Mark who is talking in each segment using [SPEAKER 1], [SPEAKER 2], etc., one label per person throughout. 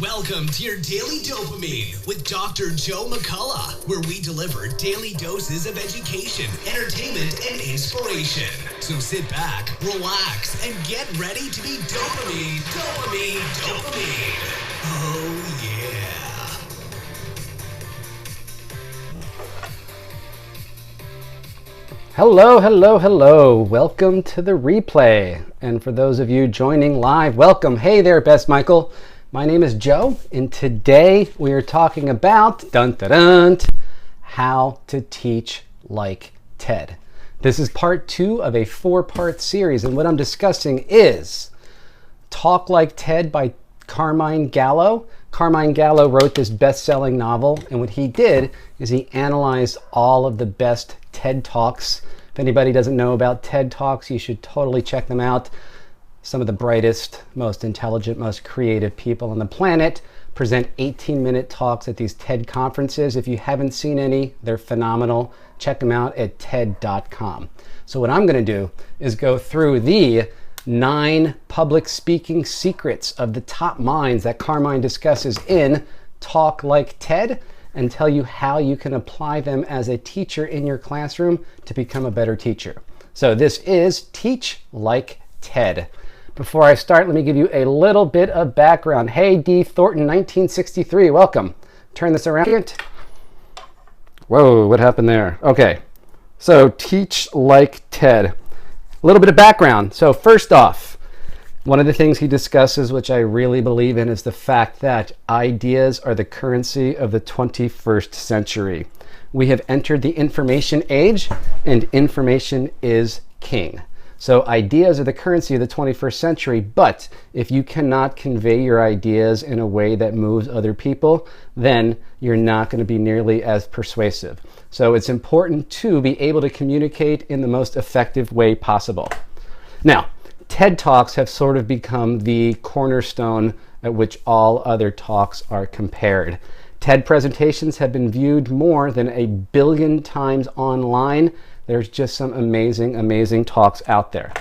[SPEAKER 1] Welcome to your Daily Dopamine with Dr. Joe McCullough, where we deliver daily doses of education, entertainment, and inspiration. So sit back, relax, and get ready to be dopamine, dopamine, dopamine. Oh, yeah.
[SPEAKER 2] Hello, hello, hello. Welcome to the replay. And for those of you joining live, welcome. Hey there, Best Michael. My name is Joe, and today we are talking about how to teach like TED. This is part 2 of a 4-part series, and what I'm discussing is Talk Like TED by Carmine Gallo. Carmine Gallo wrote this best-selling novel, and what he did is he analyzed all of the best TED Talks. If anybody doesn't know about TED Talks, you should totally check them out. Some of the brightest, most intelligent, most creative people on the planet present 18-minute talks at these TED conferences. If you haven't seen any, they're phenomenal. Check them out at TED.com. So what I'm going to do is go through the 9 public speaking secrets of the top minds that Carmine discusses in Talk Like TED and tell you how you can apply them as a teacher in your classroom to become a better teacher. So this is Teach Like TED. Before I start, let me give you a little bit of background. Hey, D. Thornton, 1963, welcome. Turn this around. Whoa, what happened there? Okay, so Teach Like TED. A little bit of background. So first off, one of the things he discusses, which I really believe in, is the fact that ideas are the currency of the 21st century. We have entered the information age, and information is king. So ideas are the currency of the 21st century, but if you cannot convey your ideas in a way that moves other people, then you're not going to be nearly as persuasive. So it's important to be able to communicate in the most effective way possible. Now, TED Talks have sort of become the cornerstone at which all other talks are compared. TED presentations have been viewed more than 1 billion times online. There's just some amazing, amazing talks out there.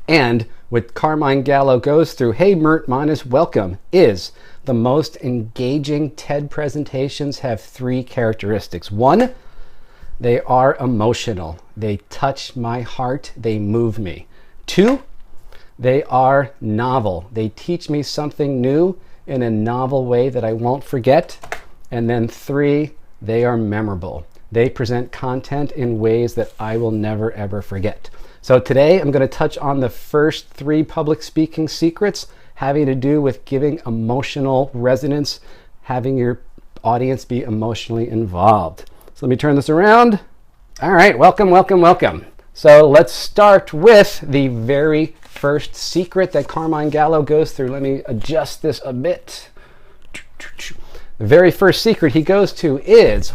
[SPEAKER 2] And what Carmine Gallo goes through, hey, Mert Minus, welcome, is the most engaging TED presentations have 3 characteristics. 1, they are emotional. They touch my heart. They move me. 2, they are novel. They teach me something new in a novel way that I won't forget. And then 3, they are memorable. They present content in ways that I will never, ever forget. So today I'm going to touch on the first 3 public speaking secrets having to do with giving emotional resonance, having your audience be emotionally involved. So let me turn this around. All right, welcome, welcome, welcome. So let's start with the very first secret that Carmine Gallo goes through. Let me adjust this a bit. The very first secret he goes to is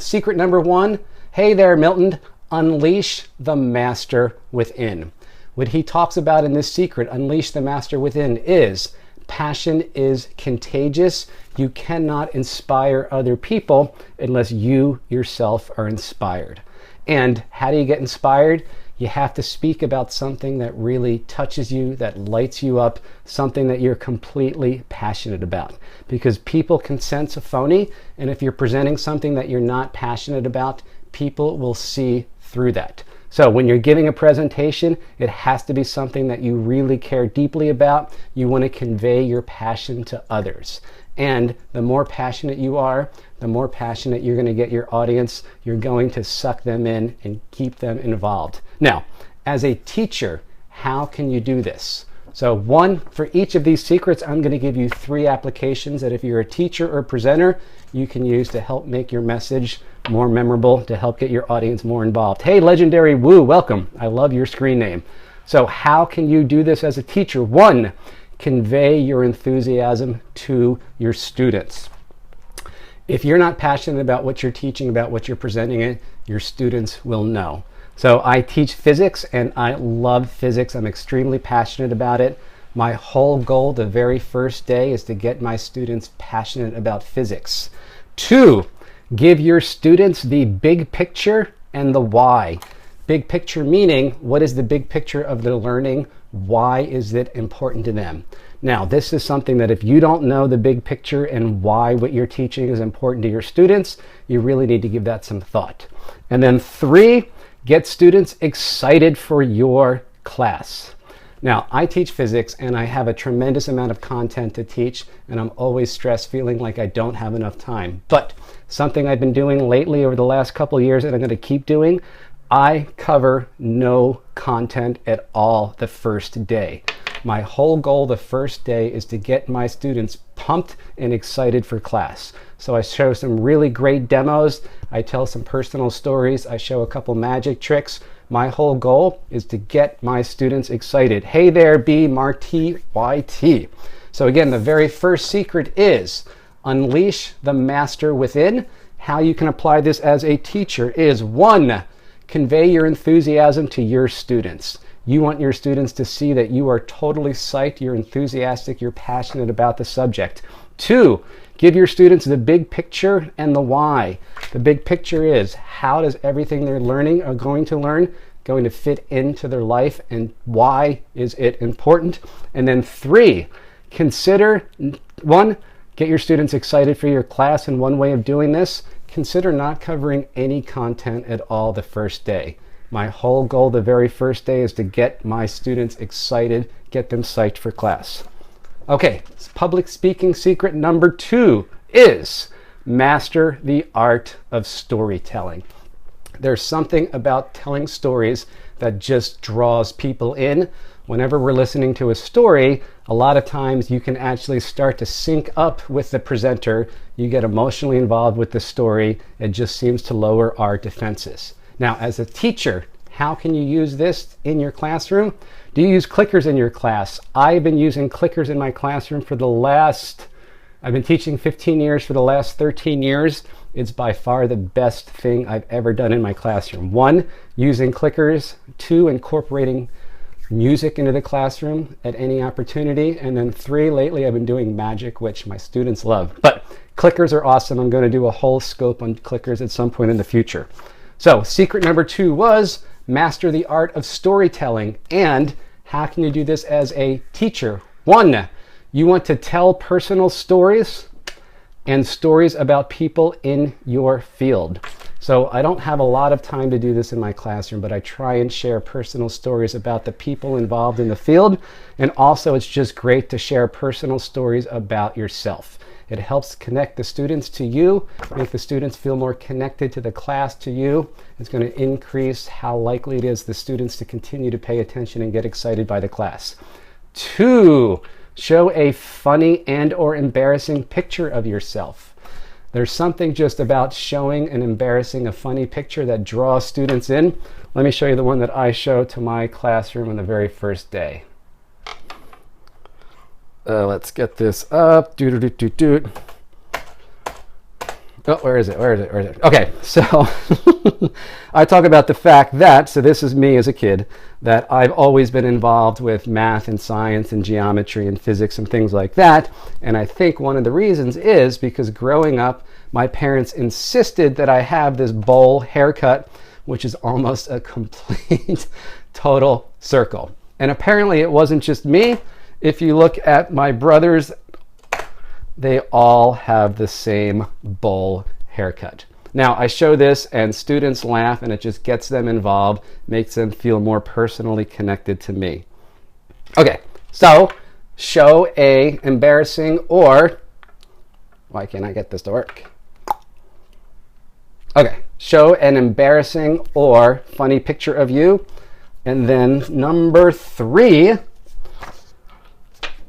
[SPEAKER 2] secret number 1. Hey there, Milton. Unleash the master within. What he talks about in this secret, unleash the master within, is passion is contagious. You cannot inspire other people unless you yourself are inspired. And how do you get inspired? You have to speak about something that really touches you, that lights you up, something that you're completely passionate about. Because people can sense a phony, and if you're presenting something that you're not passionate about, people will see through that. So when you're giving a presentation, it has to be something that you really care deeply about. You want to convey your passion to others. And the more passionate you are, the more passionate you're going to get your audience. You're going to suck them in and keep them involved. Now, as a teacher, how can you do this? So for each of these secrets, I'm going to give you 3 applications that if you're a teacher or presenter, you can use to help make your message more memorable, to help get your audience more involved. Hey, Legendary Woo, welcome. I love your screen name. So how can you do this as a teacher? 1, convey your enthusiasm to your students. If you're not passionate about what you're teaching, about what you're presenting, your students will know. So I teach physics, and I love physics. I'm extremely passionate about it. My whole goal the very first day is to get my students passionate about physics. 2, give your students the big picture and the why. Big picture meaning, what is the big picture of their learning? Why is it important to them? Now, this is something that if you don't know the big picture and why what you're teaching is important to your students, you really need to give that some thought. And then 3, get students excited for your class. Now, I teach physics and I have a tremendous amount of content to teach, and I'm always stressed, feeling like I don't have enough time. But something I've been doing lately over the last couple of years, and I'm going to keep doing, I cover no content at all the first day. My whole goal the first day is to get my students pumped and excited for class. So I show some really great demos, I tell some personal stories, I show a couple magic tricks. My whole goal is to get my students excited. Hey there, B Marty YT. So again, the very first secret is unleash the master within. How you can apply this as a teacher is 1, convey your enthusiasm to your students. You want your students to see that you are totally psyched, you're enthusiastic, you're passionate about the subject. 2, give your students the big picture and the why. The big picture is, how does everything they're learning or going to learn going to fit into their life, and why is it important? And then 3, consider, 1, get your students excited for your class, and one way of doing this, consider not covering any content at all the first day. My whole goal the very first day is to get my students excited, get them psyched for class. Okay, public speaking secret number 2 is master the art of storytelling. There's something about telling stories that just draws people in. Whenever we're listening to a story, a lot of times you can actually start to sync up with the presenter. You get emotionally involved with the story. It just seems to lower our defenses. Now, as a teacher, how can you use this in your classroom? Do you use clickers in your class? I've been using clickers in my classroom for the last, I've been teaching 15 years, for the last 13 years. It's by far the best thing I've ever done in my classroom. 1, using clickers. 2, incorporating music into the classroom at any opportunity. And then 3, lately I've been doing magic, which my students love. But clickers are awesome. I'm going to do a whole scope on clickers at some point in the future. So secret number 2 was master the art of storytelling. And how can you do this as a teacher? 1, you want to tell personal stories and stories about people in your field. So I don't have a lot of time to do this in my classroom, but I try and share personal stories about the people involved in the field. And also it's just great to share personal stories about yourself. It helps connect the students to you, make the students feel more connected to the class, to you. It's going to increase how likely it is the students to continue to pay attention and get excited by the class. 2, show a funny and or embarrassing picture of yourself. There's something just about showing an embarrassing, a funny picture that draws students in. Let me show you the one that I show to my classroom on the very first day. Let's get this up. Oh, where is it? Okay, so I talk about the fact that, so this is me as a kid, that I've always been involved with math and science and geometry and physics and things like that. And I think one of the reasons is because growing up, my parents insisted that I have this bowl haircut, which is almost a complete total circle. And apparently it wasn't just me. If you look at my brothers, they all have the same bowl haircut. Now, I show this and students laugh and it just gets them involved, makes them feel more personally connected to me. Okay, so show a embarrassing or, why can't I get this to work? Okay, show an embarrassing or funny picture of you. And then number 3,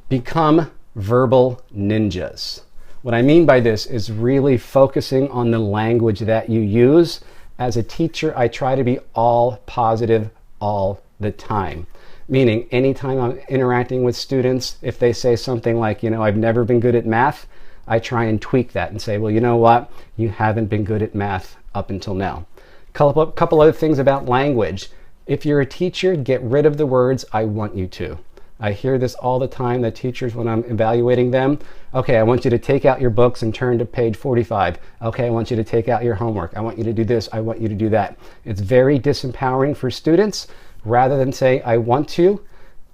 [SPEAKER 2] become verbal ninjas. What I mean by this is really focusing on the language that you use. As a teacher, I try to be all positive all the time. Meaning, anytime I'm interacting with students, if they say something like, I've never been good at math, I try and tweak that and say, well, you know what? You haven't been good at math up until now. Couple other things about language. If you're a teacher, get rid of the words, I want you to. I hear this all the time, that teachers, when I'm evaluating them, okay, I want you to take out your books and turn to page 45. Okay, I want you to take out your homework. I want you to do this. I want you to do that. It's very disempowering for students. Rather than say, I want to,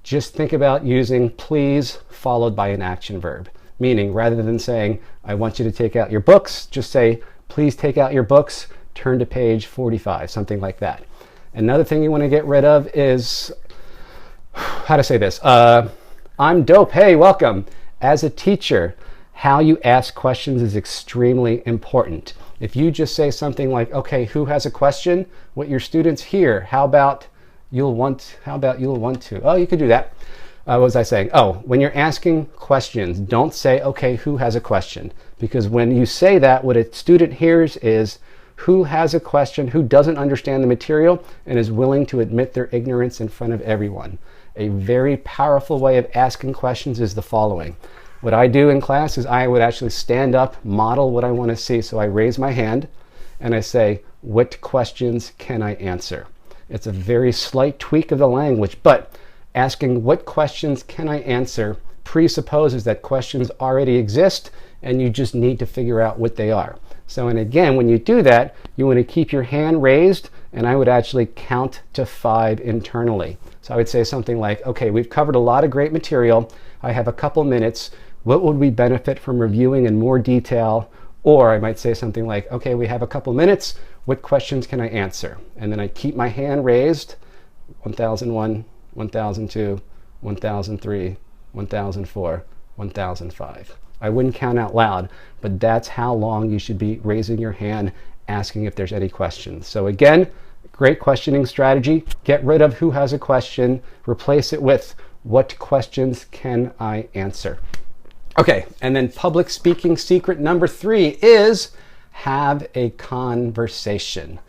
[SPEAKER 2] just think about using please followed by an action verb. Meaning, rather than saying, I want you to take out your books, just say, please take out your books, turn to page 45, something like that. Another thing you want to get rid of is, how to say this? I'm dope, hey, welcome. As a teacher, how you ask questions is extremely important. If you just say something like, okay, who has a question? What your students hear, how about you'll want to? Oh, you could do that. What was I saying? Oh, when you're asking questions, don't say, okay, who has a question? Because when you say that, what a student hears is, who has a question, who doesn't understand the material and is willing to admit their ignorance in front of everyone. A very powerful way of asking questions is the following. What I do in class is I would actually stand up, model what I want to see. So I raise my hand and I say, what questions can I answer? It's a very slight tweak of the language, but asking what questions can I answer presupposes that questions already exist and you just need to figure out what they are. So, and again, when you do that, you want to keep your hand raised, and I would actually count to 5 internally. So I would say something like, okay, we've covered a lot of great material. I have a couple minutes. What would we benefit from reviewing in more detail? Or I might say something like, okay, we have a couple minutes. What questions can I answer? And then I keep my hand raised, 1001, 1002, 1003, 1004, 1005. I wouldn't count out loud, but that's how long you should be raising your hand, asking if there's any questions. So again, great questioning strategy. Get rid of who has a question, replace it with what questions can I answer? Okay, and then public speaking secret number 3 is have a conversation.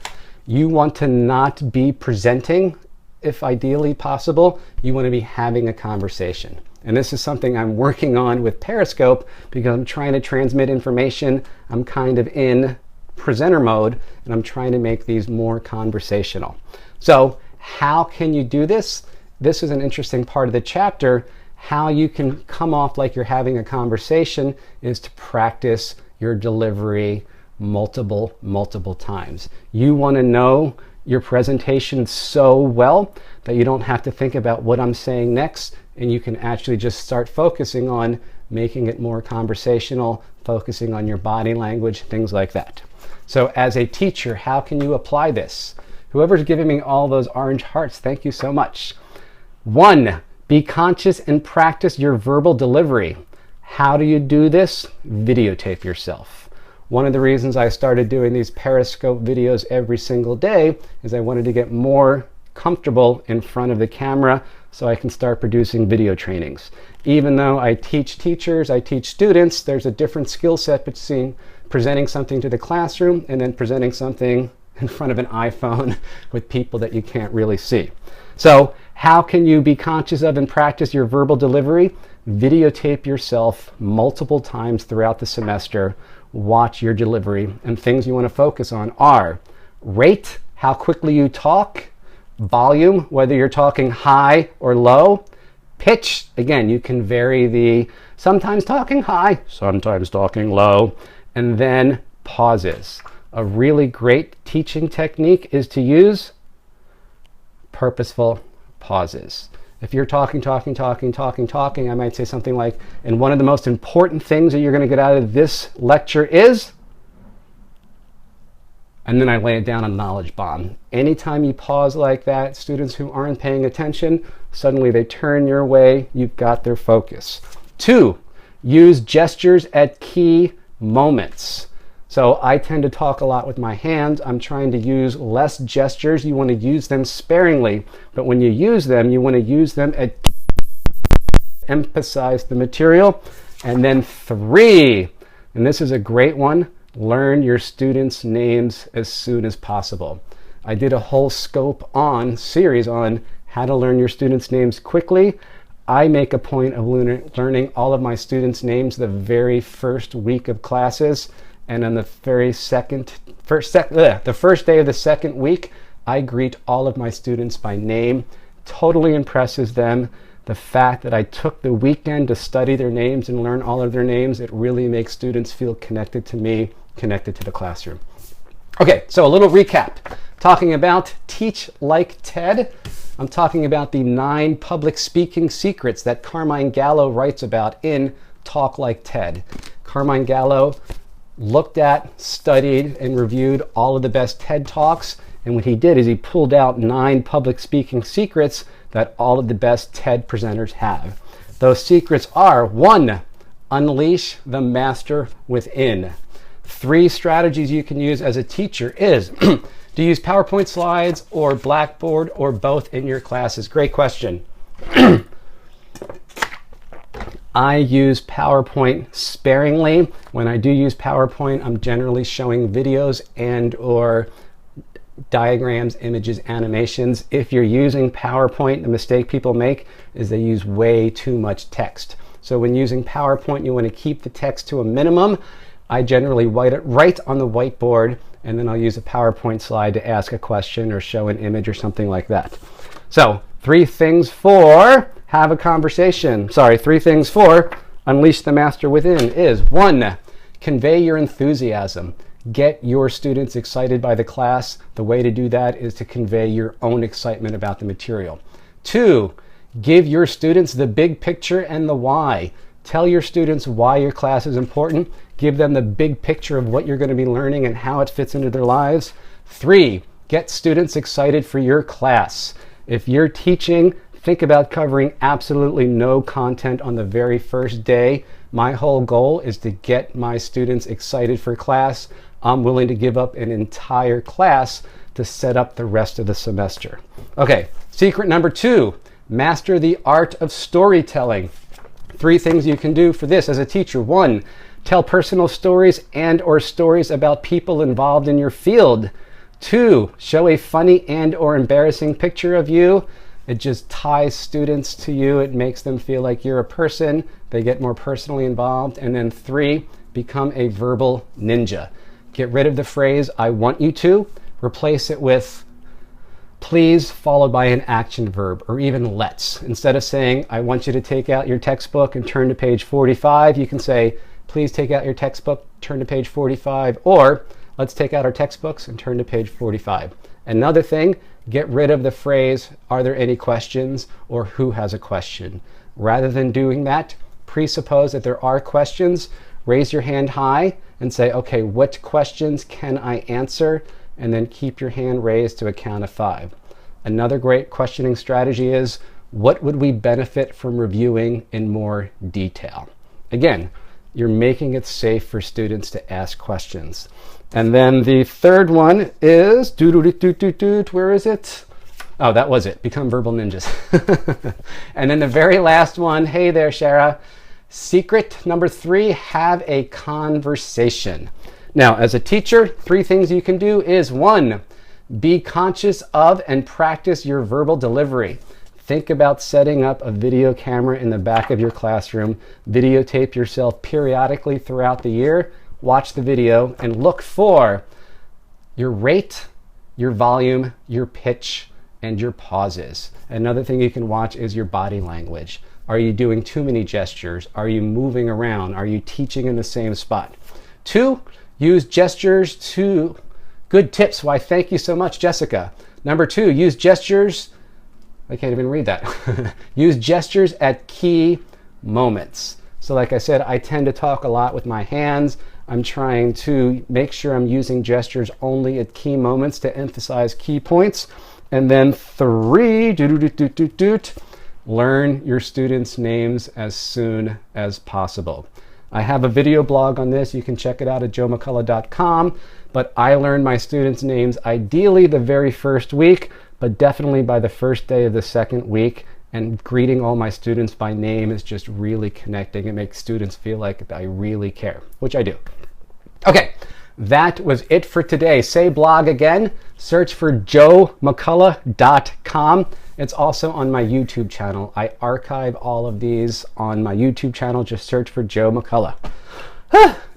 [SPEAKER 2] You want to not be presenting, if ideally possible. You want to be having a conversation. And this is something I'm working on with Periscope because I'm trying to transmit information. I'm kind of in presenter mode and I'm trying to make these more conversational. So how can you do this? This is an interesting part of the chapter. How you can come off like you're having a conversation is to practice your delivery multiple times. You want to know your presentation so well that you don't have to think about what I'm saying next, and you can actually just start focusing on making it more conversational, focusing on your body language, things like that. So as a teacher, how can you apply this? Whoever's giving me all those orange hearts, thank you so much. 1, be conscious and practice your verbal delivery. How do you do this? Videotape yourself. One of the reasons I started doing these Periscope videos every single day is I wanted to get more comfortable in front of the camera so I can start producing video trainings. Even though I teach teachers, I teach students, there's a different skill set between presenting something to the classroom and then presenting something in front of an iPhone with people that you can't really see. So how can you be conscious of and practice your verbal delivery? Videotape yourself multiple times throughout the semester. Watch your delivery, and things you want to focus on are rate, how quickly you talk, volume, whether you're talking high or low, pitch, again, you can vary the sometimes talking high, sometimes talking low, and then pauses. A really great teaching technique is to use purposeful pauses. If you're talking, I might say something like, and one of the most important things that you're going to get out of this lecture is, and then I lay it down a knowledge bomb. Anytime you pause like that, students who aren't paying attention, suddenly they turn your way, you've got their focus. 2, use gestures at key moments. So I tend to talk a lot with my hands. I'm trying to use less gestures. You want to use them sparingly, but when you use them, you want to use them at emphasize the material. And then 3, and this is a great one, learn your students' names as soon as possible. I did a whole series on how to learn your students' names quickly. I make a point of learning all of my students' names the very first week of classes. And on the the first day of the second week, I greet all of my students by name. Totally impresses them. The fact that I took the weekend to study their names and learn all of their names, it really makes students feel connected to me, connected to the classroom. Okay, so a little recap. Talking about Teach Like TED. I'm talking about the 9 public speaking secrets that Carmine Gallo writes about in Talk Like TED. Carmine Gallo looked at, studied, and reviewed all of the best TED Talks. And what he did is he pulled out 9 public speaking secrets that all of the best TED presenters have. Those secrets are: 1, unleash the master within. 3 strategies you can use as a teacher is to use PowerPoint slides or Blackboard or both in your classes. Great question. I use PowerPoint sparingly. When I do use PowerPoint, I'm generally showing videos and or diagrams, images, animations. If you're using PowerPoint, the mistake people make is they use way too much text. So when using PowerPoint, you want to keep the text to a minimum. I generally write on the whiteboard, and then I'll use a PowerPoint slide to ask a question or show an image or something like that. So 3 things for have a conversation. 3 things for unleash the master within is: 1, convey your enthusiasm. Get your students excited by the class. The way to do that is to convey your own excitement about the material. 2, give your students the big picture and the why. Tell your students why your class is important. Give them the big picture of what you're going to be learning and how it fits into their lives. 3, get students excited for your class. If you're teaching, think about covering absolutely no content on the very first day. My whole goal is to get my students excited for class. I'm willing to give up an entire class to set up the rest of the semester. Okay, secret number 2, master the art of storytelling. 3 things you can do for this as a teacher. 1, tell personal stories and or stories about people involved in your field. 2, show a funny and or embarrassing picture of you. It just ties students to you. It makes them feel like you're a person. They get more personally involved. And then 3, become a verbal ninja. Get rid of the phrase, I want you to. Replace it with please, followed by an action verb, or even let's. Instead of saying, I want you to take out your textbook and turn to page 45, you can say, please take out your textbook, turn to page 45, or let's take out our textbooks and turn to page 45. Another thing, get rid of the phrase, are there any questions, or who has a question. Rather than doing that, presuppose that there are questions, raise your hand high and say, okay, what questions can I answer? And then keep your hand raised to a count of 5. Another great questioning strategy is, what would we benefit from reviewing in more detail? Again, you're making it safe for students to ask questions. And then the third one is, where is it? Oh, that was it. Become verbal ninjas. And then the very last one, hey there, Shara. Secret number 3, have a conversation. Now, as a teacher, 3 things you can do is: 1, be conscious of and practice your verbal delivery. Think about setting up a video camera in the back of your classroom. Videotape yourself periodically throughout the year. Watch the video and look for your rate, your volume, your pitch, and your pauses. Another thing you can watch is your body language. Are you doing too many gestures? Are you moving around? Are you teaching in the same spot? 2, use gestures to... Good tips. Why, thank you so much, Jessica. Number 2, use gestures... I can't even read that. Use gestures at key moments. So like I said, I tend to talk a lot with my hands. I'm trying to make sure I'm using gestures only at key moments to emphasize key points. And then 3, learn your students' names as soon as possible. I have a video blog on this. You can check it out at joemccullough.com. But I learn my students' names ideally the very first week, but definitely by the first day of the second week. And greeting all my students by name is just really connecting. It makes students feel like I really care, which I do. Okay, that was it for today. Say blog again. Search for joemccullough.com. It's also on my YouTube channel. I archive all of these on my YouTube channel. Just search for Joe McCullough.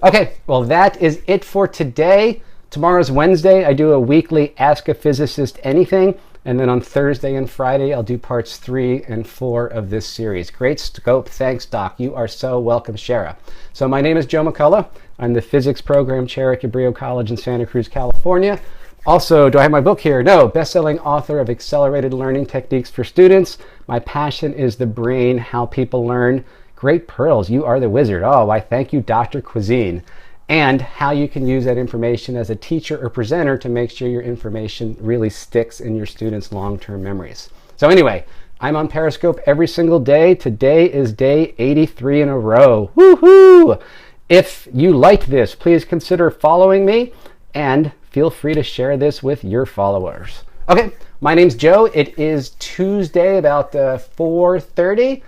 [SPEAKER 2] Okay, well, that is it for today. Tomorrow's Wednesday. I do a weekly Ask a Physicist Anything. And then on Thursday and Friday, I'll do parts 3 and 4 of this series. Great scope. Thanks, Doc. You are so welcome, Shara. So my name is Joe McCullough. I'm the physics program chair at Cabrillo College in Santa Cruz, California. Also, do I have my book here? No, best-selling author of Accelerated Learning Techniques for Students. My passion is the brain, how people learn. Great pearls. You are the wizard. Oh, I thank you, Dr. Cuisine. And how you can use that information as a teacher or presenter to make sure your information really sticks in your students' long-term memories. So anyway, I'm on Periscope every single day. Today is day 83 in a row. Woohoo! If you like this, please consider following me and feel free to share this with your followers. Okay, my name's Joe. It is Tuesday about 4:30.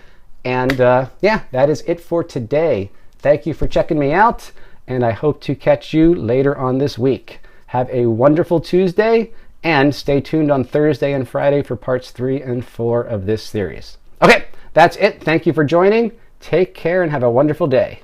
[SPEAKER 2] And yeah, that is it for today. Thank you for checking me out. And I hope to catch you later on this week. Have a wonderful Tuesday, and stay tuned on Thursday and Friday for parts 3 and 4 of this series. Okay, that's it. Thank you for joining. Take care and have a wonderful day.